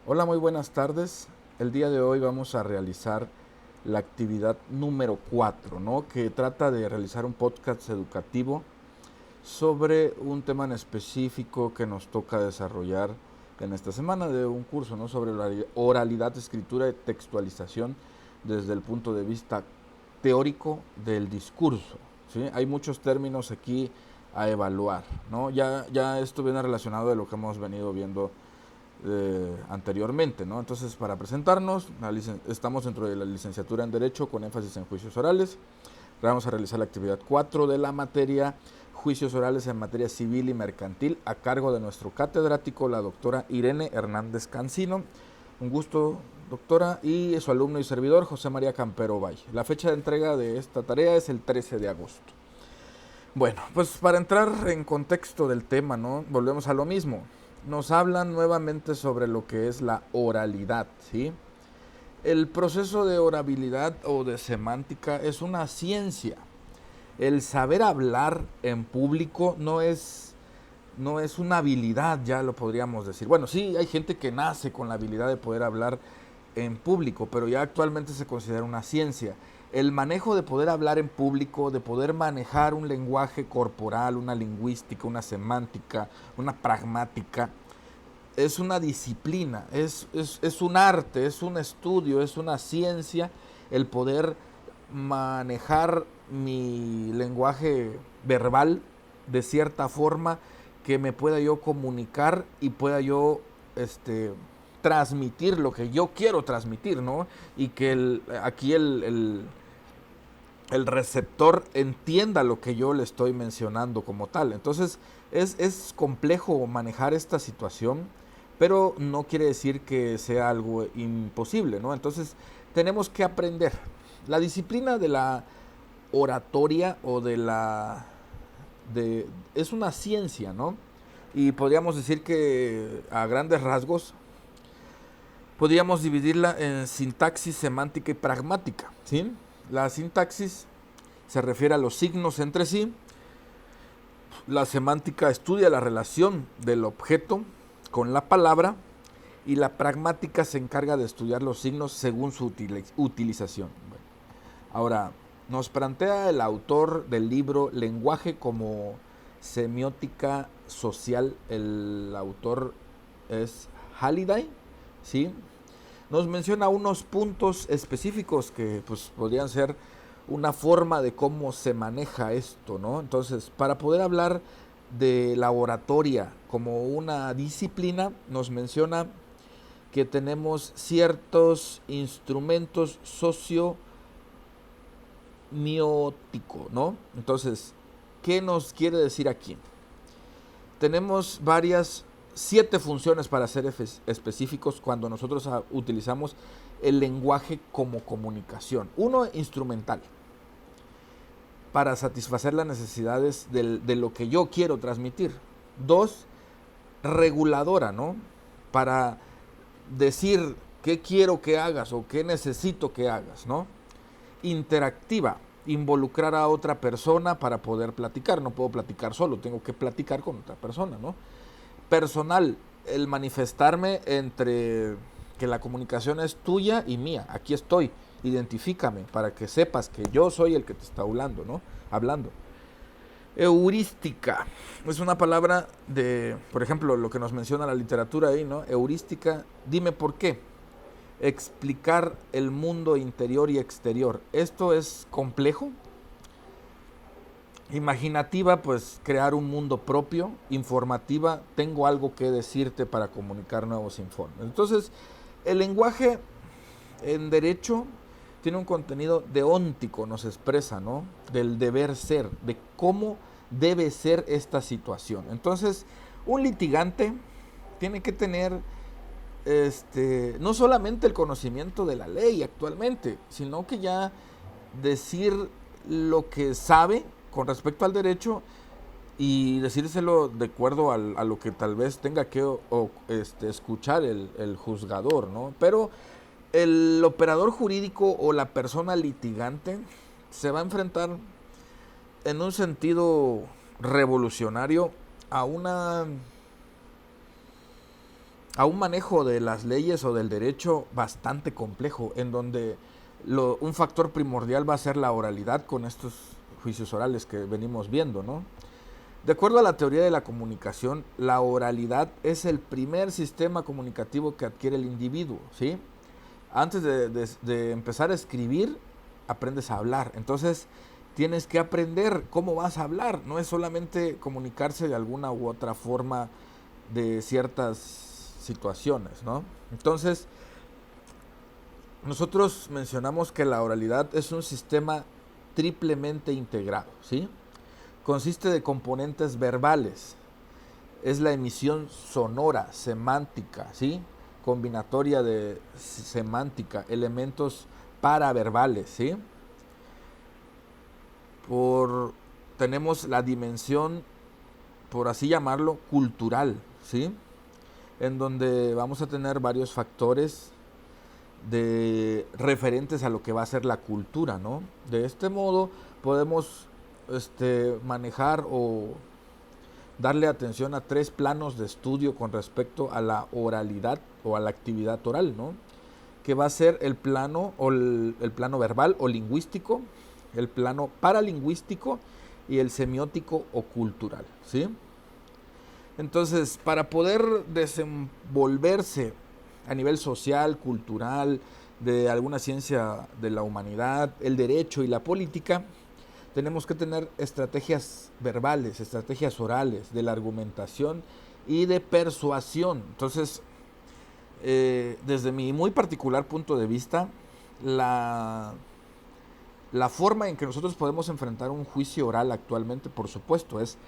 Hola, muy buenas tardes. El día de hoy vamos a realizar la actividad número 4, ¿no? Que trata de realizar un podcast educativo sobre un tema en específico que nos toca desarrollar en esta semana de un curso, ¿no? Sobre la oralidad, escritura y textualización desde el punto de vista teórico del discurso, ¿sí? Hay muchos términos aquí a evaluar, ¿no? Ya esto viene relacionado de lo que hemos venido viendo anteriormente, ¿no? Entonces, para presentarnos, estamos dentro de la licenciatura en Derecho con énfasis en juicios orales. Vamos a realizar la actividad 4 de la materia Juicios orales en materia civil y mercantil a cargo de nuestro catedrático, la doctora Irene Hernández Cancino. Un gusto, doctora, y su alumno y servidor, José María Campero Valle. La fecha de entrega de esta tarea es el 13 de agosto. Bueno, pues para entrar en contexto del tema, ¿no? Volvemos a lo mismo. Nos hablan nuevamente sobre lo que es la oralidad, ¿sí? El proceso de orabilidad o de semántica es una ciencia. El saber hablar en público no es una habilidad, ya lo podríamos decir. Bueno, sí, hay gente que nace con la habilidad de poder hablar en público, pero ya actualmente se considera una ciencia. El manejo de poder hablar en público, de poder manejar un lenguaje corporal, una lingüística, una semántica, una pragmática, es una disciplina, es un arte, es un estudio, es una ciencia el poder manejar mi lenguaje verbal de cierta forma que me pueda yo comunicar y pueda yo transmitir lo que yo quiero transmitir, ¿no? Y que aquí el receptor entienda lo que yo le estoy mencionando como tal. Entonces es complejo manejar esta situación, pero no quiere decir que sea algo imposible, ¿no? Entonces tenemos que aprender. La disciplina de la oratoria o es una ciencia, ¿no? Y podríamos decir que a grandes rasgos podríamos dividirla en sintaxis, semántica y pragmática, ¿sí? La sintaxis se refiere a los signos entre sí. La semántica estudia la relación del objeto con la palabra y la pragmática se encarga de estudiar los signos según su utilización. Bueno, ahora, nos plantea el autor del libro Lenguaje como semiótica social, el autor es Halliday, ¿sí? Nos menciona unos puntos específicos que pues podrían ser una forma de cómo se maneja esto, ¿no? Entonces, para poder hablar de la oratoria como una disciplina, nos menciona que tenemos ciertos instrumentos sociomióticos, ¿no? Entonces, ¿qué nos quiere decir aquí? Tenemos varias, 7 funciones para ser específicos cuando nosotros utilizamos el lenguaje como comunicación. Uno, instrumental, para satisfacer las necesidades de lo que yo quiero transmitir. Dos, reguladora, ¿no? Para decir qué quiero que hagas o qué necesito que hagas, ¿no? Interactiva, involucrar a otra persona para poder platicar. No puedo platicar solo, tengo que platicar con otra persona, ¿no? Personal, el manifestarme entre que la comunicación es tuya y mía. Aquí estoy, identifícame para que sepas que yo soy el que te está hablando, ¿no? Hablando. Heurística es una palabra de, por ejemplo, lo que nos menciona la literatura ahí, ¿no? Heurística, dime por qué. Explicar el mundo interior y exterior. Esto es complejo. Imaginativa, pues crear un mundo propio. Informativa, tengo algo que decirte para comunicar nuevos informes. Entonces, el lenguaje en derecho tiene un contenido deóntico, nos expresa, ¿no? Del deber ser, de cómo debe ser esta situación. Entonces, un litigante tiene que tener no solamente el conocimiento de la ley actualmente, sino que ya decir lo que sabe con respecto al derecho y decírselo de acuerdo a lo que tal vez tenga que escuchar el juzgador, ¿no? Pero el operador jurídico o la persona litigante se va a enfrentar en un sentido revolucionario a a un manejo de las leyes o del derecho bastante complejo, en donde un factor primordial va a ser la oralidad con estos juicios orales que venimos viendo, ¿no? De acuerdo a la teoría de la comunicación, la oralidad es el primer sistema comunicativo que adquiere el individuo, ¿sí? Antes de empezar a escribir, aprendes a hablar. Entonces, tienes que aprender cómo vas a hablar. No es solamente comunicarse de alguna u otra forma de ciertas situaciones, ¿no? Entonces, nosotros mencionamos que la oralidad es un sistema triplemente integrado, ¿sí? Consiste de componentes verbales, es la emisión sonora, semántica, ¿sí? Combinatoria de semántica, elementos paraverbales, ¿sí? Tenemos la dimensión, por así llamarlo, cultural, ¿sí? En donde vamos a tener varios factores referentes a lo que va a ser la cultura, ¿no? De este modo podemos manejar o darle atención a 3 planos de estudio con respecto a la oralidad o a la actividad oral, ¿no? Que va a ser el plano el plano verbal o lingüístico, el plano paralingüístico y el semiótico o cultural, ¿sí? Entonces, para poder desenvolverse a nivel social, cultural, de alguna ciencia de la humanidad, el derecho y la política, tenemos que tener estrategias verbales, estrategias orales, de la argumentación y de persuasión. Entonces, desde mi muy particular punto de vista, la forma en que nosotros podemos enfrentar un juicio oral actualmente, por supuesto, es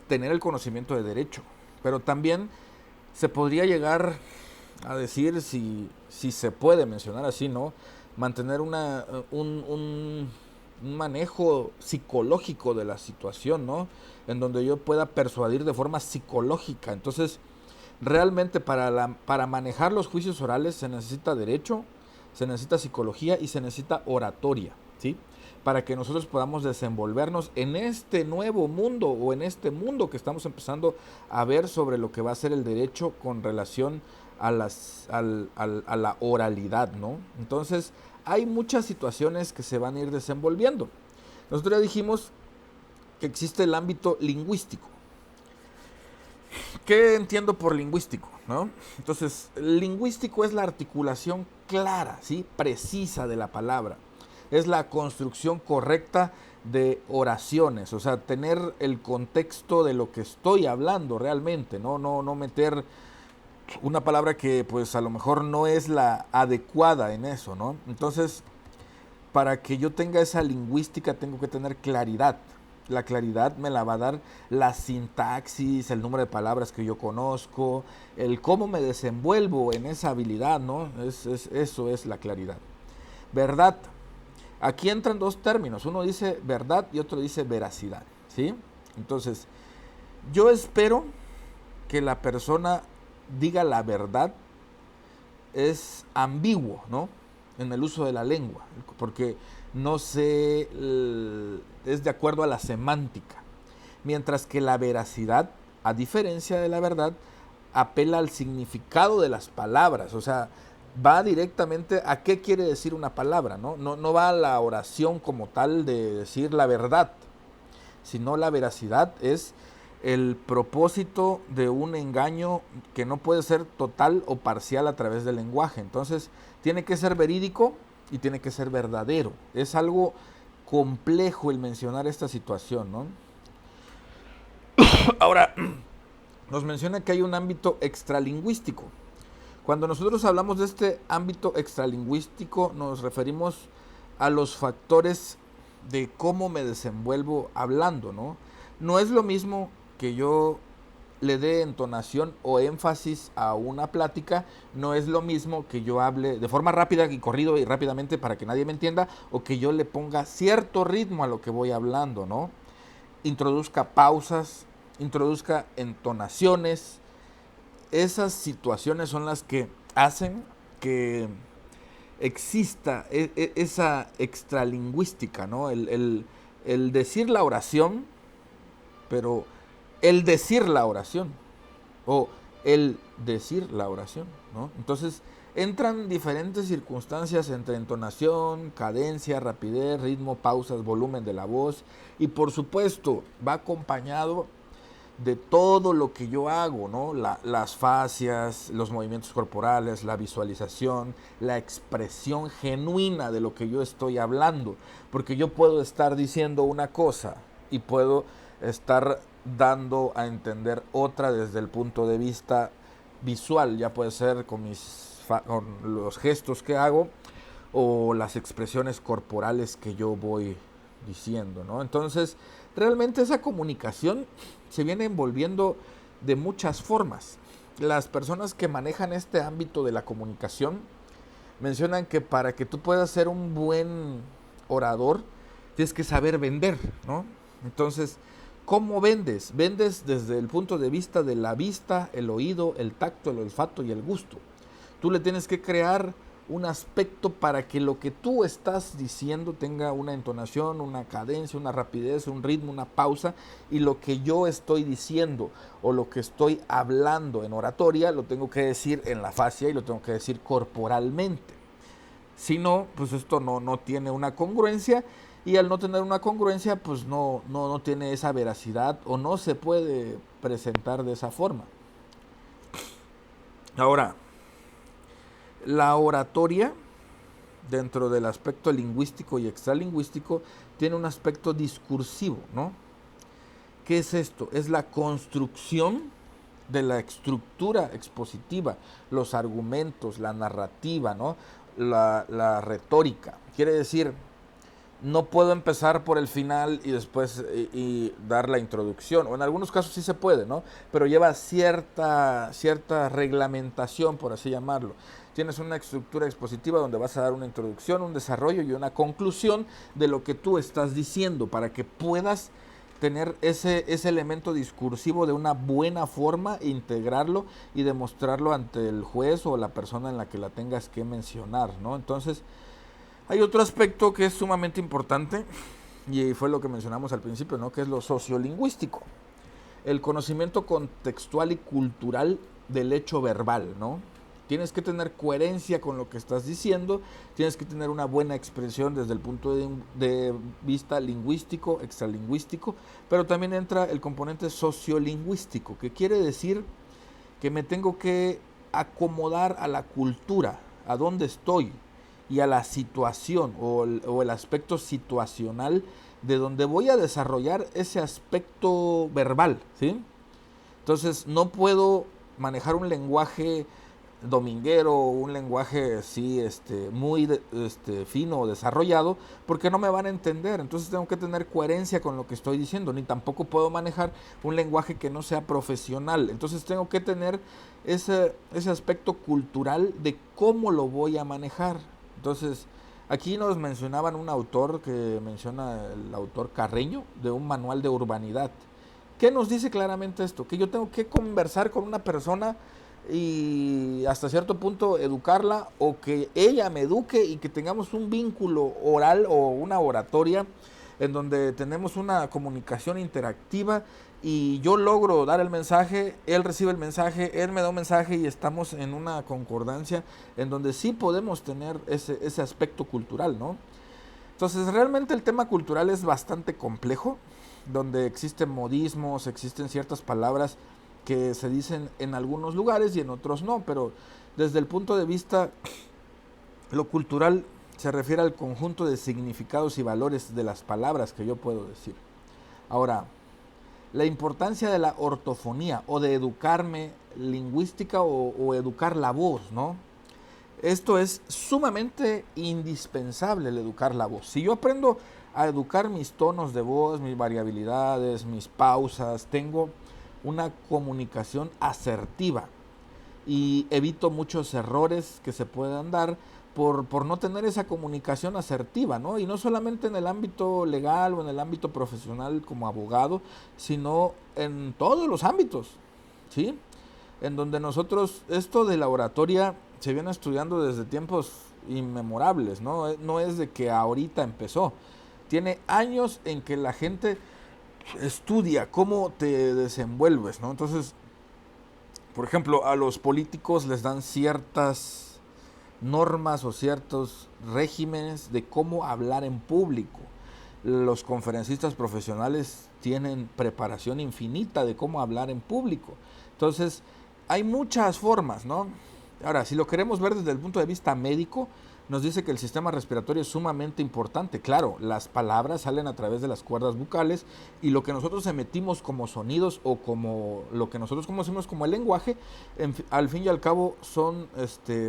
tener el conocimiento de derecho, pero también se podría llegar a decir, si se puede mencionar así, ¿no? Mantener un manejo psicológico de la situación, ¿no? En donde yo pueda persuadir de forma psicológica. Entonces, realmente para manejar los juicios orales se necesita derecho, se necesita psicología y se necesita oratoria, ¿sí? Para que nosotros podamos desenvolvernos en este nuevo mundo o en este mundo que estamos empezando a ver sobre lo que va a ser el derecho con relación a la oralidad, ¿no? Entonces, hay muchas situaciones que se van a ir desenvolviendo. Nosotros ya dijimos que existe el ámbito lingüístico. ¿Qué entiendo por lingüístico, no? Entonces, lingüístico es la articulación clara, ¿sí? Precisa de la palabra. Es la construcción correcta de oraciones, o sea, tener el contexto de lo que estoy hablando realmente, no meter una palabra que pues a lo mejor no es la adecuada en eso, ¿no? Entonces, para que yo tenga esa lingüística tengo que tener claridad. La claridad me la va a dar la sintaxis, el número de palabras que yo conozco, el cómo me desenvuelvo en esa habilidad, ¿no? Eso es la claridad. Verdad. Aquí entran 2 términos. Uno dice verdad y otro dice veracidad, ¿sí? Entonces, yo espero que la persona diga la verdad. Es ambiguo, ¿no? En el uso de la lengua, porque no se es de acuerdo a la semántica, mientras que la veracidad, a diferencia de la verdad, apela al significado de las palabras, o sea, va directamente a qué quiere decir una palabra, no va a la oración como tal de decir la verdad, sino la veracidad es el propósito de un engaño que no puede ser total o parcial a través del lenguaje. Entonces, tiene que ser verídico y tiene que ser verdadero. Es algo complejo el mencionar esta situación, ¿no? Ahora, nos menciona que hay un ámbito extralingüístico. Cuando nosotros hablamos de este ámbito extralingüístico, nos referimos a los factores de cómo me desenvuelvo hablando, ¿no? No es lo mismo que yo le dé entonación o énfasis a una plática, no es lo mismo que yo hable de forma rápida y corrido y rápidamente para que nadie me entienda, o que yo le ponga cierto ritmo a lo que voy hablando, ¿no? Introduzca pausas, introduzca entonaciones. Esas situaciones son las que hacen que exista esa extralingüística, ¿no? El decir la oración, pero el decir la oración, o el decir la oración, ¿no? Entonces entran diferentes circunstancias entre entonación, cadencia, rapidez, ritmo, pausas, volumen de la voz y por supuesto va acompañado de todo lo que yo hago, ¿no? Las fascias, los movimientos corporales, la visualización, la expresión genuina de lo que yo estoy hablando, porque yo puedo estar diciendo una cosa y puedo estar dando a entender otra desde el punto de vista visual, ya puede ser con con los gestos que hago o las expresiones corporales que yo voy diciendo, ¿no? Entonces, realmente esa comunicación se viene envolviendo de muchas formas. Las personas que manejan este ámbito de la comunicación mencionan que para que tú puedas ser un buen orador, tienes que saber vender, ¿no? Entonces, ¿cómo vendes? Vendes desde el punto de vista de la vista, el oído, el tacto, el olfato y el gusto. Tú le tienes que crear un aspecto para que lo que tú estás diciendo tenga una entonación, una cadencia, una rapidez, un ritmo, una pausa, y lo que yo estoy diciendo o lo que estoy hablando en oratoria lo tengo que decir en la fascia y lo tengo que decir corporalmente. Si no, pues esto no tiene una congruencia, y al no tener una congruencia, pues no tiene esa veracidad o no se puede presentar de esa forma. Ahora, la oratoria, dentro del aspecto lingüístico y extralingüístico, tiene un aspecto discursivo, ¿no? ¿Qué es esto? Es la construcción de la estructura expositiva, los argumentos, la narrativa, ¿no? La retórica. Quiere decir, no puedo empezar por el final y después y dar la introducción, o en algunos casos sí se puede, ¿no? Pero lleva cierta reglamentación, por así llamarlo. Tienes una estructura expositiva donde vas a dar una introducción, un desarrollo y una conclusión de lo que tú estás diciendo para que puedas tener ese elemento discursivo de una buena forma, integrarlo y demostrarlo ante el juez o la persona en la que la tengas que mencionar, ¿no? Entonces, hay otro aspecto que es sumamente importante y fue lo que mencionamos al principio, ¿no? Que es lo sociolingüístico, el conocimiento contextual y cultural del hecho verbal, ¿no? Tienes que tener coherencia con lo que estás diciendo, tienes que tener una buena expresión desde el punto de vista lingüístico, extralingüístico, pero también entra el componente sociolingüístico, que quiere decir que me tengo que acomodar a la cultura, a dónde estoy y a la situación o el aspecto situacional de donde voy a desarrollar ese aspecto verbal, ¿sí? Entonces no puedo manejar un lenguaje dominguero, un lenguaje así muy fino o desarrollado, porque no me van a entender. Entonces tengo que tener coherencia con lo que estoy diciendo, ni tampoco puedo manejar un lenguaje que no sea profesional. Entonces tengo que tener ese aspecto cultural de cómo lo voy a manejar. Entonces, aquí nos mencionaban un autor que menciona el autor Carreño, de un manual de urbanidad. ¿Qué nos dice claramente esto? Que yo tengo que conversar con una persona y hasta cierto punto educarla, o que ella me eduque y que tengamos un vínculo oral o una oratoria en donde tenemos una comunicación interactiva y yo logro dar el mensaje, él recibe el mensaje, él me da un mensaje y estamos en una concordancia en donde sí podemos tener ese aspecto cultural, ¿no? Entonces realmente el tema cultural es bastante complejo, donde existen modismos, existen ciertas palabras que se dicen en algunos lugares y en otros no, pero desde el punto de vista, lo cultural se refiere al conjunto de significados y valores de las palabras que yo puedo decir. Ahora, la importancia de la ortofonía o de educarme lingüística o educar la voz, ¿no? Esto es sumamente indispensable, el educar la voz. Si yo aprendo a educar mis tonos de voz, mis variabilidades, mis pausas, tengo una comunicación asertiva y evito muchos errores que se puedan dar por no tener esa comunicación asertiva, ¿no? Y no solamente en el ámbito legal o en el ámbito profesional como abogado, sino en todos los ámbitos, ¿sí? En donde nosotros, esto de la oratoria se viene estudiando desde tiempos inmemorables, ¿no? No es de que ahorita empezó. Tiene años en que la gente estudia cómo te desenvuelves, ¿no? Entonces, Por ejemplo, a los políticos les dan ciertas normas o ciertos regímenes de cómo hablar en público. Los conferencistas profesionales tienen preparación infinita de cómo hablar en público. Entonces, hay muchas formas, ¿no? Ahora, si lo queremos ver desde el punto de vista médico, nos dice que el sistema respiratorio es sumamente importante. Claro, las palabras salen a través de las cuerdas bucales y lo que nosotros emitimos como sonidos o como lo que nosotros conocemos como el lenguaje, al fin y al cabo son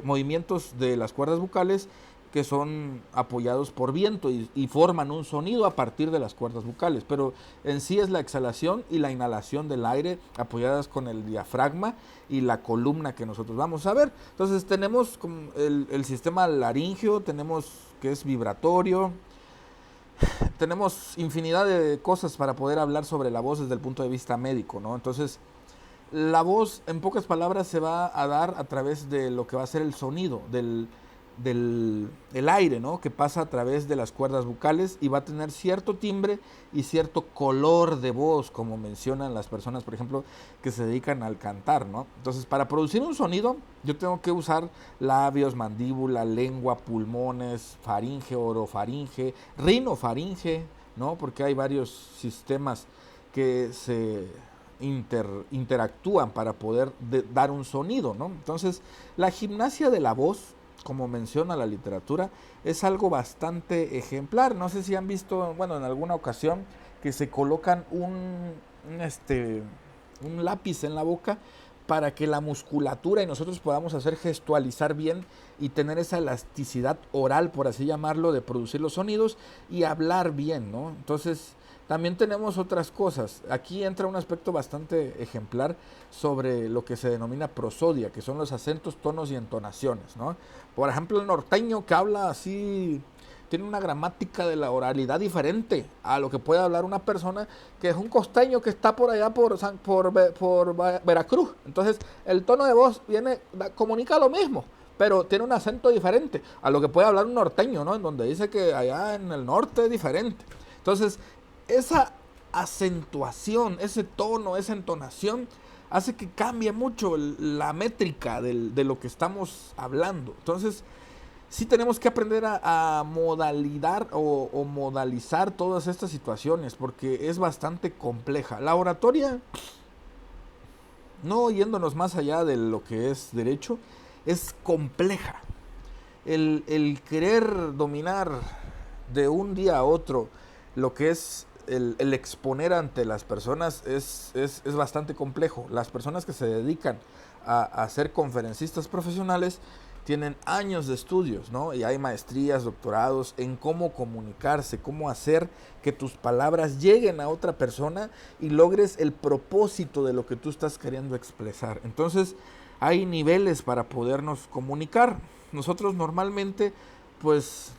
movimientos de las cuerdas bucales que son apoyados por viento y forman un sonido a partir de las cuerdas bucales, pero en sí es la exhalación y la inhalación del aire apoyadas con el diafragma y la columna que nosotros vamos a ver. Entonces tenemos el sistema laríngeo, tenemos que es vibratorio, tenemos infinidad de cosas para poder hablar sobre la voz desde el punto de vista médico, ¿no? Entonces, la voz, en pocas palabras, se va a dar a través de lo que va a ser el sonido, del aire, ¿no? Que pasa a través de las cuerdas bucales y va a tener cierto timbre y cierto color de voz, como mencionan las personas, por ejemplo, que se dedican al cantar, ¿no? Entonces, para producir un sonido, yo tengo que usar labios, mandíbula, lengua, pulmones, faringe, orofaringe, rinofaringe, ¿no? Porque hay varios sistemas que se interactúan para poder dar un sonido, ¿no? Entonces, la gimnasia de la voz, como menciona la literatura, es algo bastante ejemplar. No sé si han visto, bueno, en alguna ocasión que se colocan un lápiz en la boca para que la musculatura y nosotros podamos hacer gestualizar bien y tener esa elasticidad oral, por así llamarlo, de producir los sonidos y hablar bien, ¿no? Entonces, también tenemos otras cosas. Aquí entra un aspecto bastante ejemplar sobre lo que se denomina prosodia, que son los acentos, tonos y entonaciones, ¿no? Por ejemplo, el norteño que habla así tiene una gramática de la oralidad diferente a lo que puede hablar una persona que es un costeño que está por allá por Veracruz. Entonces, el tono de voz comunica lo mismo, pero tiene un acento diferente a lo que puede hablar un norteño, ¿no? En donde dice que allá en el norte es diferente. Entonces, esa acentuación, ese tono, esa entonación, hace que cambie mucho la métrica de lo que estamos hablando. Entonces, sí tenemos que aprender a modalizar o modalizar todas estas situaciones, porque es bastante compleja. La oratoria, no yéndonos más allá de lo que es derecho, es compleja. El querer dominar de un día a otro lo que es el exponer ante las personas es bastante complejo. Las personas que se dedican a ser conferencistas profesionales tienen años de estudios, ¿no? Y hay maestrías, doctorados en cómo comunicarse, cómo hacer que tus palabras lleguen a otra persona y logres el propósito de lo que tú estás queriendo expresar. Entonces, hay niveles para podernos comunicar. Nosotros normalmente, pues,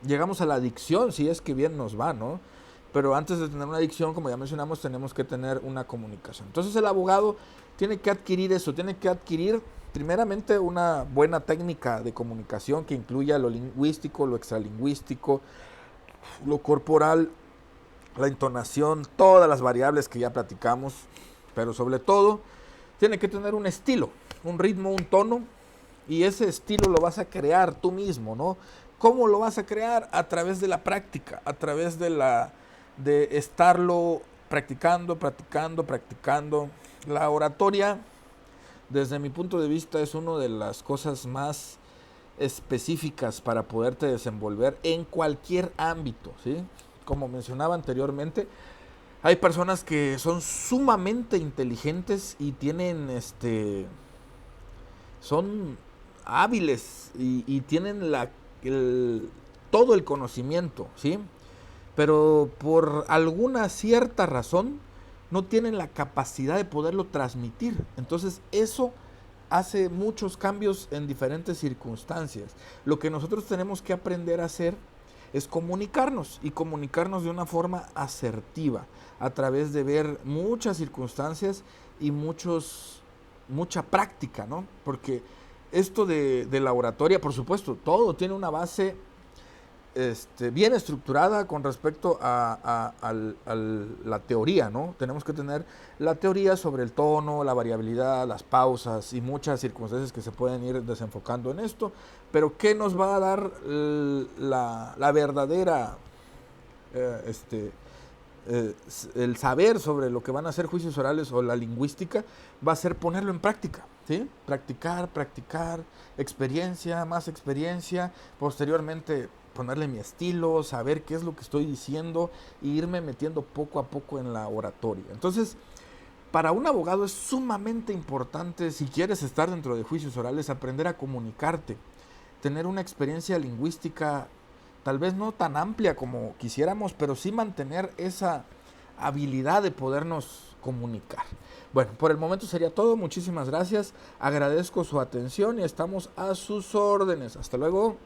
llegamos a la dicción, si es que bien nos va, ¿no? Pero antes de tener una dicción, como ya mencionamos, tenemos que tener una comunicación. Entonces el abogado tiene que adquirir eso, tiene que adquirir primeramente una buena técnica de comunicación que incluya lo lingüístico, lo extralingüístico, lo corporal, la entonación, todas las variables que ya platicamos, pero sobre todo tiene que tener un estilo, un ritmo, un tono, y ese estilo lo vas a crear tú mismo, ¿no? ¿Cómo lo vas a crear? A través de la práctica, a través de estarlo practicando. La oratoria, desde mi punto de vista, es una de las cosas más específicas para poderte desenvolver en cualquier ámbito, ¿sí? Como mencionaba anteriormente, hay personas que son sumamente inteligentes y tienen son hábiles y tienen todo el conocimiento, ¿sí? Pero por alguna cierta razón no tienen la capacidad de poderlo transmitir. Entonces eso hace muchos cambios en diferentes circunstancias. Lo que nosotros tenemos que aprender a hacer es comunicarnos y comunicarnos de una forma asertiva a través de ver muchas circunstancias y mucha práctica, ¿no? Porque esto de la oratoria, por supuesto, todo tiene una base bien estructurada con respecto a la teoría, ¿no? Tenemos que tener la teoría sobre el tono, la variabilidad, las pausas y muchas circunstancias que se pueden ir desenfocando en esto, pero ¿qué nos va a dar la verdadera, el saber sobre lo que van a ser juicios orales o la lingüística? Va a ser ponerlo en práctica, ¿sí? Practicar, practicar, experiencia, más experiencia, posteriormente ponerle mi estilo, saber qué es lo que estoy diciendo e irme metiendo poco a poco en la oratoria. Entonces, para un abogado es sumamente importante, si quieres estar dentro de juicios orales, aprender a comunicarte, tener una experiencia lingüística tal vez no tan amplia como quisiéramos, pero sí mantener esa habilidad de podernos comunicar. Bueno, por el momento sería todo. Muchísimas gracias. Agradezco su atención y estamos a sus órdenes. Hasta luego.